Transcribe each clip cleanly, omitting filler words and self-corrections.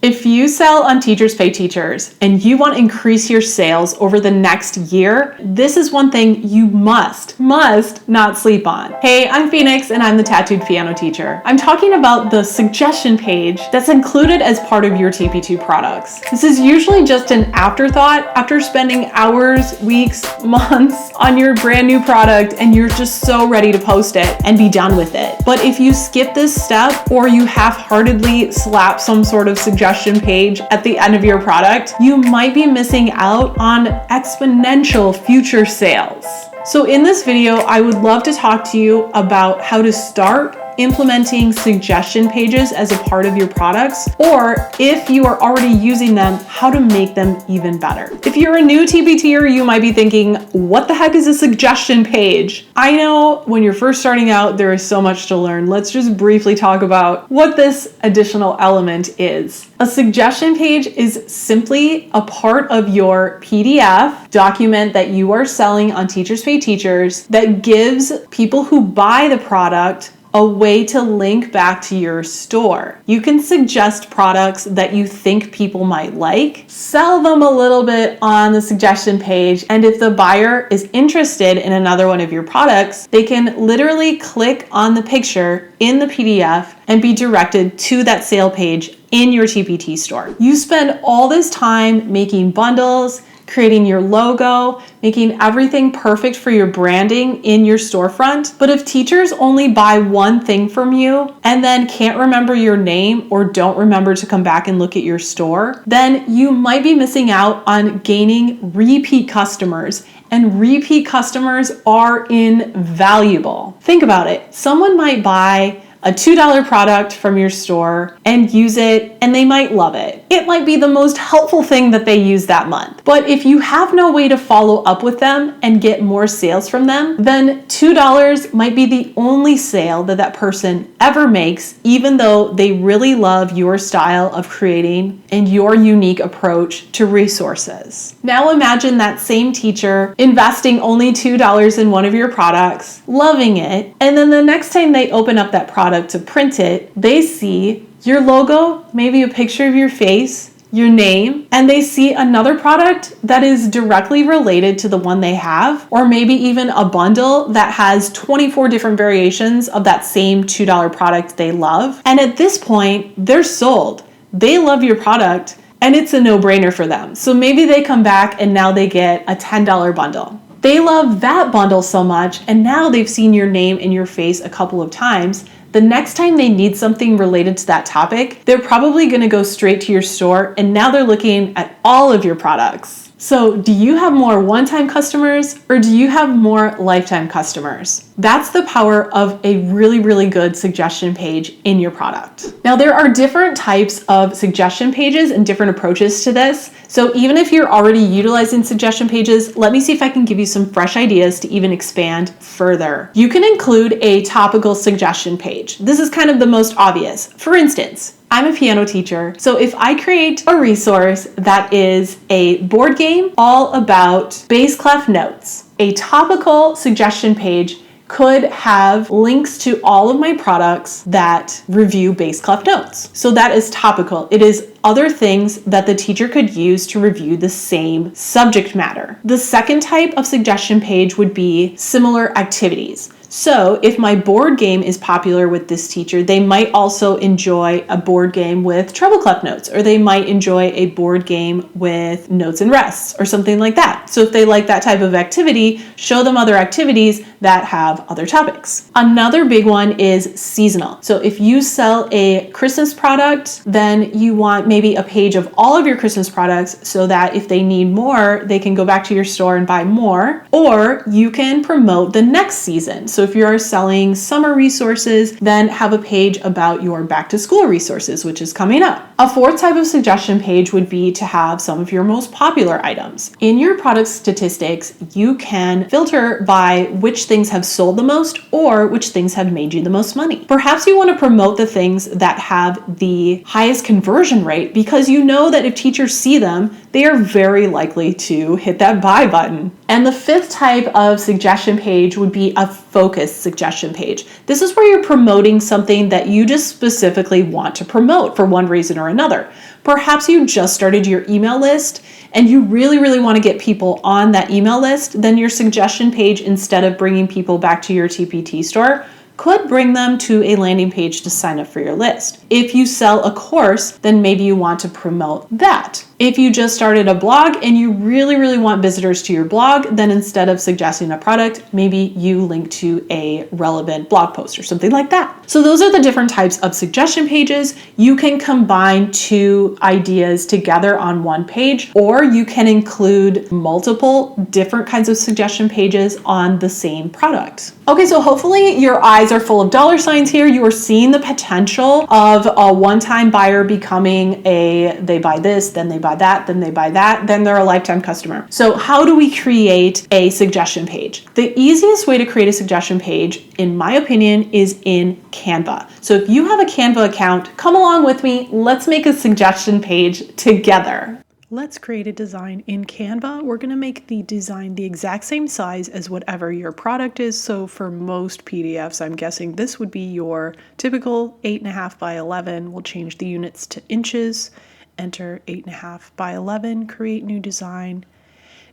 If you sell on Teachers Pay Teachers and you want to increase your sales over the next year, this is one thing you must not sleep on. Hey, I'm Phoenix and I'm the Tattooed Piano Teacher. I'm talking about the suggestion page that's included as part of your TPT products. This is usually just an afterthought after spending hours, weeks, months on your brand new product and you're just so ready to post it and be done with it. But if you skip this step or you half-heartedly slap some sort of suggestion page at the end of your product, you might be missing out on exponential future sales. So in this video, I would love to talk to you about how to start implementing suggestion pages as a part of your products, or if you are already using them, how to make them even better. If you're a new TPTer, you might be thinking, what the heck is a suggestion page? I know when you're first starting out, there is so much to learn. Let's just briefly talk about what this additional element is. A suggestion page is simply a part of your PDF document that you are selling on Teachers Pay Teachers that gives people who buy the product a way to link back to your store. You can suggest products that you think people might like, sell them a little bit on the suggestion page, and if the buyer is interested in another one of your products, they can literally click on the picture in the PDF and be directed to that sale page in your TPT store. You spend all this time making bundles, creating your logo, making everything perfect for your branding in your storefront. But if teachers only buy one thing from you and then can't remember your name or don't remember to come back and look at your store, then you might be missing out on gaining repeat customers. And repeat customers are invaluable. Think about it. Someone might buy a $2 product from your store and use it, and they might love it. It might be the most helpful thing that they use that month. But if you have no way to follow up with them and get more sales from them, then $2 might be the only sale that that person ever makes, even though they really love your style of creating and your unique approach to resources. Now imagine that same teacher investing only $2 in one of your products, loving it, and then the next time they open up that product to print it, they see your logo, maybe a picture of your face, your name, and they see another product that is directly related to the one they have, or maybe even a bundle that has 24 different variations of that same $2 product they love. And at this point, they're sold. They love your product and it's a no-brainer for them. So maybe they come back and now they get a $10 bundle. They love that bundle so much and now they've seen your name and your face a couple of times. The next time they need something related to that topic, they're probably going to go straight to your store and now they're looking at all of your products. So do you have more one-time customers or do you have more lifetime customers? That's the power of a really, really good suggestion page in your product. Now there are different types of suggestion pages and different approaches to this. So even if you're already utilizing suggestion pages, let me see if I can give you some fresh ideas to even expand further. You can include a topical suggestion page. This is kind of the most obvious. For instance, I'm a piano teacher, so if I create a resource that is a board game all about bass clef notes, a topical suggestion page could have links to all of my products that review bass clef notes. So that is topical. It is other things that the teacher could use to review the same subject matter. The second type of suggestion page would be similar activities. So if my board game is popular with this teacher, they might also enjoy a board game with treble clef notes, or they might enjoy a board game with notes and rests or something like that. So if they like that type of activity, show them other activities that have other topics. Another big one is seasonal. So if you sell a Christmas product, then you want maybe a page of all of your Christmas products so that if they need more, they can go back to your store and buy more, or you can promote the next season. So if you're selling summer resources, then have a page about your back to school resources, which is coming up. A fourth type of suggestion page would be to have some of your most popular items. In your product statistics, you can filter by which things have sold the most or which things have made you the most money. Perhaps you want to promote the things that have the highest conversion rate because you know that if teachers see them, they are very likely to hit that buy button. And the fifth type of suggestion page would be a focused suggestion page. This is where you're promoting something that you just specifically want to promote for one reason or another. Perhaps you just started your email list and you really want to get people on that email list. Then your suggestion page, instead of bringing people back to your TPT store, could bring them to a landing page to sign up for your list. If you sell a course, then maybe you want to promote that. If you just started a blog and you really want visitors to your blog, then instead of suggesting a product, maybe you link to a relevant blog post or something like that. So those are the different types of suggestion pages. You can combine two ideas together on one page, or you can include multiple different kinds of suggestion pages on the same product. Okay, so hopefully your eyes are full of dollar signs here. You are seeing the potential of a one-time buyer becoming they buy this, then they buy that, then they buy that, then they're a lifetime customer. So how do we create a suggestion page? The easiest way to create a suggestion page, in my opinion, is in Canva. So if you have a Canva account, come along with me. Let's make a suggestion page together. Let's create a design in Canva. We're going to make the design the exact same size as whatever your product is. So for most PDFs, I'm guessing this would be your typical 8.5 by 11. We'll change the units to inches, enter 8.5 by 11, create new design.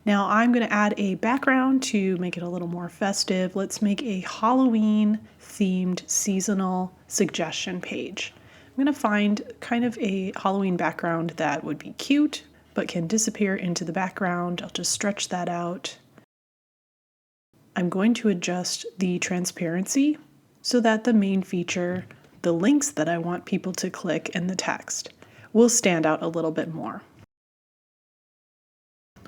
Now I'm going to add a background to make it a little more festive. Let's make a Halloween themed seasonal suggestion page. I'm going to find kind of a Halloween background that would be cute, but can disappear into the background. I'll just stretch that out. I'm going to adjust the transparency so that the main feature, the links that I want people to click, and the text will stand out a little bit more.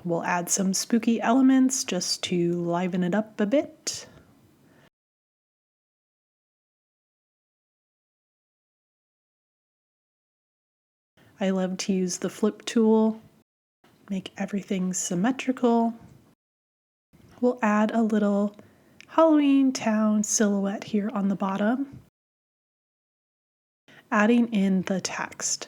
We'll add some spooky elements just to liven it up a bit. I love to use the flip tool, make everything symmetrical. We'll add a little Halloween town silhouette here on the bottom, adding in the text.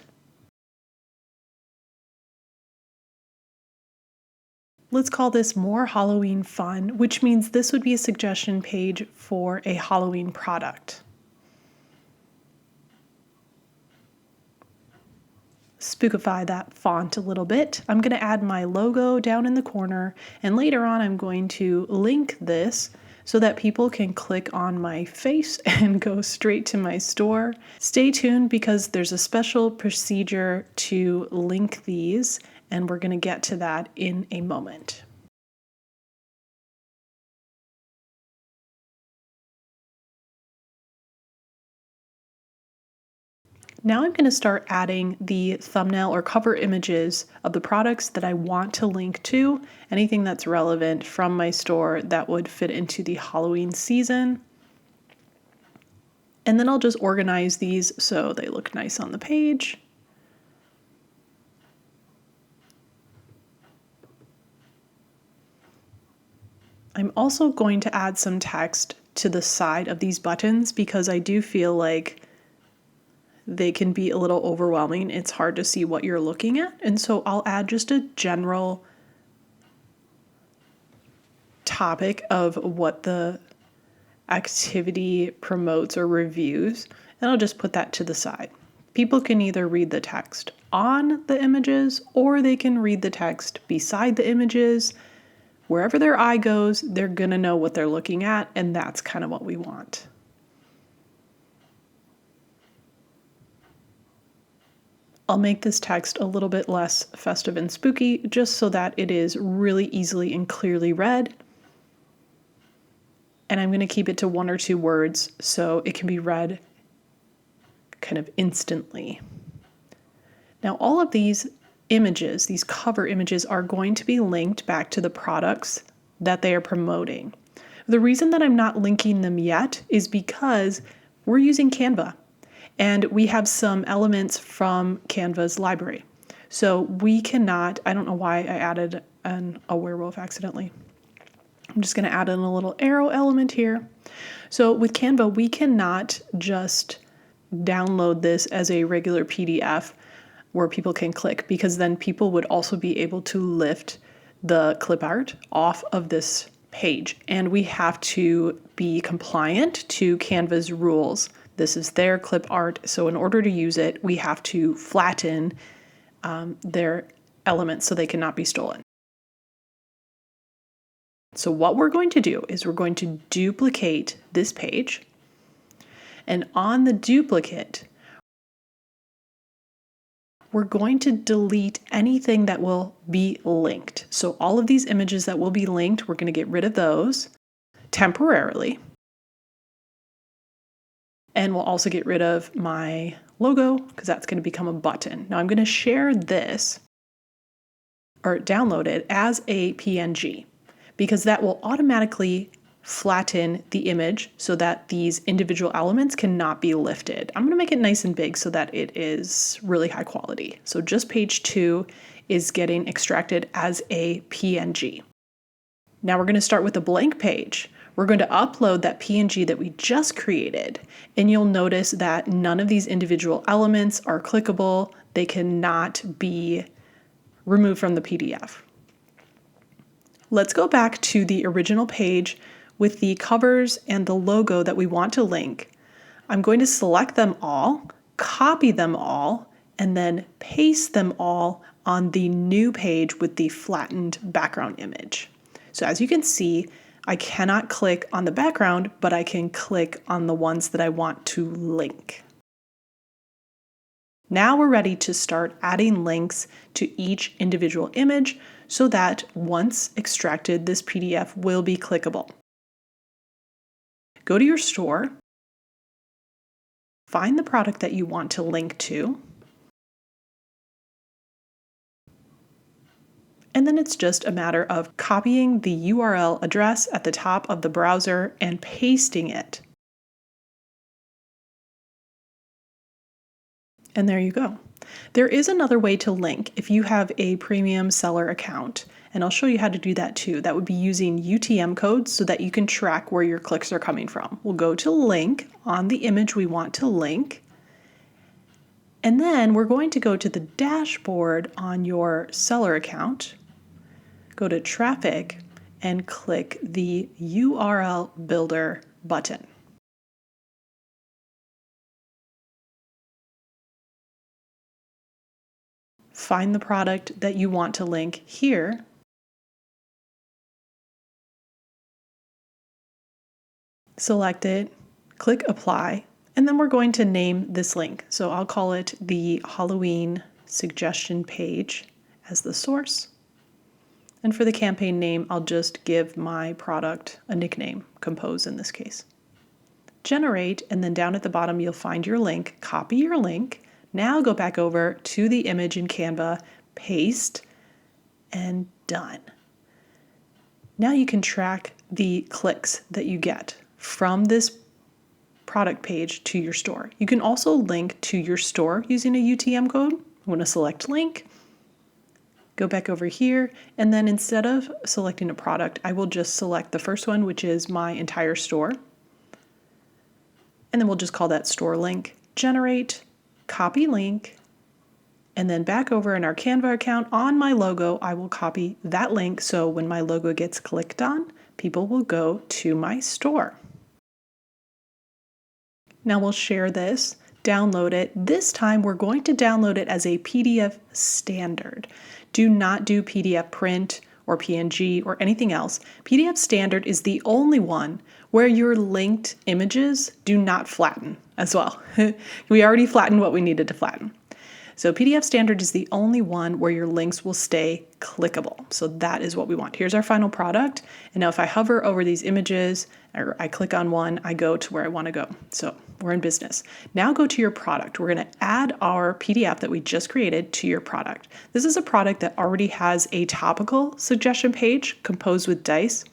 Let's call this More Halloween Fun, which means this would be a suggestion page for a Halloween product. Spookify that font a little bit. I'm going to add my logo down in the corner, and later on I'm going to link this so that people can click on my face and go straight to my store. Stay tuned because there's a special procedure to link these, and we're going to get to that in a moment. Now I'm going to start adding the thumbnail or cover images of the products that I want to link to, anything that's relevant from my store that would fit into the Halloween season. And then I'll just organize these so they look nice on the page. I'm also going to add some text to the side of these buttons because I do feel like they can be a little overwhelming. It's hard to see what you're looking at. And so I'll add just a general topic of what the activity promotes or reviews, and I'll just put that to the side. People can either read the text on the images or they can read the text beside the images. Wherever their eye goes, they're gonna know what they're looking at, and that's kind of what we want. I'll make this text a little bit less festive and spooky just so that it is really easily and clearly read. And I'm going to keep it to 1 or 2 words so it can be read kind of instantly. Now all of these images, these cover images, are going to be linked back to the products that they are promoting. The reason that I'm not linking them yet is because we're using Canva. And we have some elements from Canva's library. So we cannot, I don't know why I added a werewolf accidentally. I'm just going to add in a little arrow element here. So with Canva, we cannot just download this as a regular PDF where people can click, because then people would also be able to lift the clip art off of this page. And we have to be compliant to Canva's rules. This is their clip art, so in order to use it, we have to flatten their elements so they cannot be stolen. So what we're going to do is we're going to duplicate this page, and on the duplicate, we're going to delete anything that will be linked. So all of these images that will be linked, we're going to get rid of those temporarily. And we'll also get rid of my logo because that's going to become a button. Now I'm going to share this or download it as a PNG because that will automatically flatten the image so that these individual elements cannot be lifted. I'm going to make it nice and big so that it is really high quality. So just page 2 is getting extracted as a PNG. Now we're going to start with a blank page. We're going to upload that PNG that we just created, and you'll notice that none of these individual elements are clickable. They cannot be removed from the PDF. Let's go back to the original page with the covers and the logo that we want to link. I'm going to select them all, copy them all, and then paste them all on the new page with the flattened background image. So as you can see, I cannot click on the background, but I can click on the ones that I want to link. Now we're ready to start adding links to each individual image so that once extracted, this PDF will be clickable. Go to your store, find the product that you want to link to, and then it's just a matter of copying the URL address at the top of the browser and pasting it. And there you go. There is another way to link if you have a premium seller account, and I'll show you how to do that too. That would be using UTM codes so that you can track where your clicks are coming from. We'll go to link on the image we want to link, and then we're going to go to the dashboard on your seller account, go to traffic, and click the URL builder button. Find the product that you want to link here. Select it, click apply, and then we're going to name this link. So I'll call it the Halloween suggestion page as the source. And for the campaign name, I'll just give my product a nickname, Compose in this case. Generate, and then down at the bottom, you'll find your link. Copy your link. Now go back over to the image in Canva, paste, and done. Now you can track the clicks that you get from this product page to your store. You can also link to your store using a UTM code. I'm going to select link, go back over here, and then instead of selecting a product, I will just select the first one, which is my entire store. And then we'll just call that store link. Generate, copy link, and then back over in our Canva account on my logo, I will copy that link so when my logo gets clicked on, people will go to my store. Now we'll share this, download it. This time we're going to download it as a PDF standard. Do not do PDF print or PNG or anything else. PDF standard is the only one where your linked images do not flatten as well. We already flattened what we needed to flatten. So PDF standard is the only one where your links will stay clickable. So that is what we want. Here's our final product. And now if I hover over these images, or I click on one, I go to where I want to go. So we're in business. Now go to your product. We're going to add our PDF that we just created to your product. This is a product that already has a topical suggestion page composed with dice.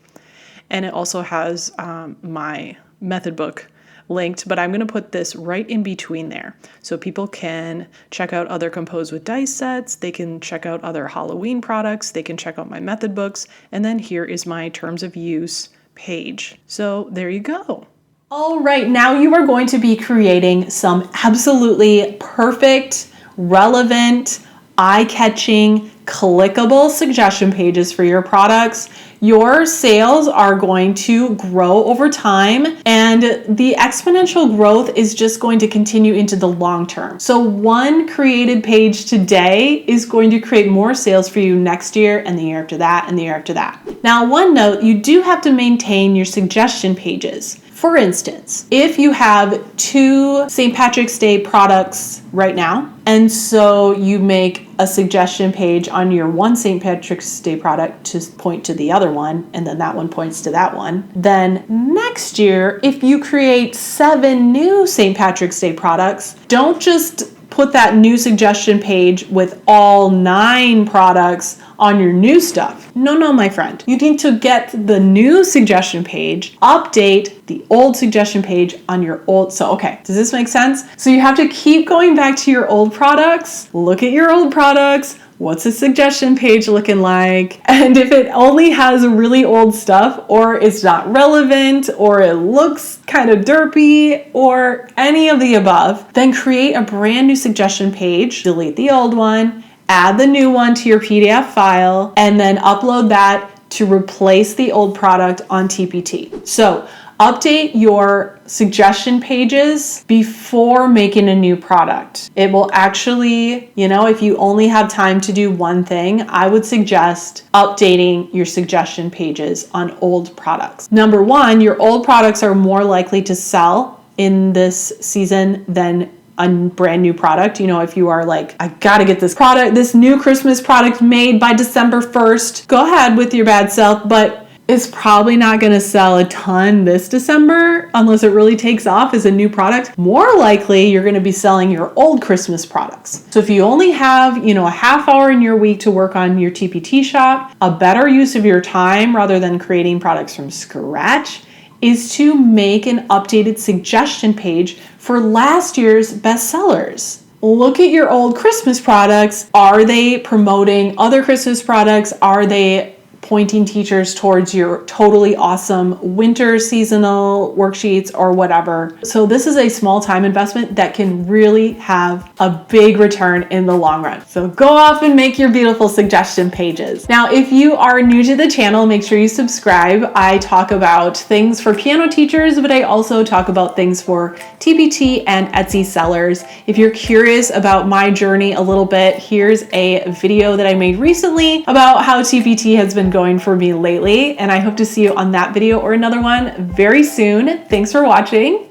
And it also has my method book linked, but I'm going to put this right in between there. So people can check out other Compose with Dice sets, they can check out other Halloween products, they can check out my method books, and then here is my terms of use page. So there you go. All right, now you are going to be creating some absolutely perfect, relevant, eye-catching clickable suggestion pages for your products, your sales are going to grow over time, and the exponential growth is just going to continue into the long term. So one created page today is going to create more sales for you next year and the year after that and the year after that. Now, one note, you do have to maintain your suggestion pages. For instance, if you have 2 St. Patrick's Day products right now, and so you make a suggestion page on your one St. Patrick's Day product to point to the other one, and then that one points to that one, then next year, if you create 7 new St. Patrick's Day products, don't just put that new suggestion page with all 9 products on your new stuff. No, my friend. You need to get the new suggestion page, update the old suggestion page on your old. So, okay, does this make sense? So you have to keep going back to your old products, look at your old products, what's the suggestion page looking like? And if it only has really old stuff, or it's not relevant, or it looks kind of derpy, or any of the above, then create a brand new suggestion page, delete the old one, add the new one to your PDF file, and then upload that to replace the old product on TPT. So update your suggestion pages before making a new product. It will actually, if you only have time to do one thing, I would suggest updating your suggestion pages on old products. Number one, your old products are more likely to sell in this season than a brand new product. If you are like, I gotta get this new Christmas product made by December 1st, go ahead with your bad self, but it's probably not gonna sell a ton this December unless it really takes off as a new product. More likely, you're gonna be selling your old Christmas products. So if you only have, a half hour in your week to work on your TPT shop, a better use of your time rather than creating products from scratch is to make an updated suggestion page for last year's bestsellers. Look at your old Christmas products. Are they promoting other Christmas products? Are they pointing teachers towards your totally awesome winter seasonal worksheets or whatever? So this is a small time investment that can really have a big return in the long run. So go off and make your beautiful suggestion pages. Now, if you are new to the channel, make sure you subscribe. I talk about things for piano teachers, but I also talk about things for TPT and Etsy sellers. If you're curious about my journey a little bit, here's a video that I made recently about how TPT has been going for me lately, and I hope to see you on that video or another one very soon. Thanks for watching.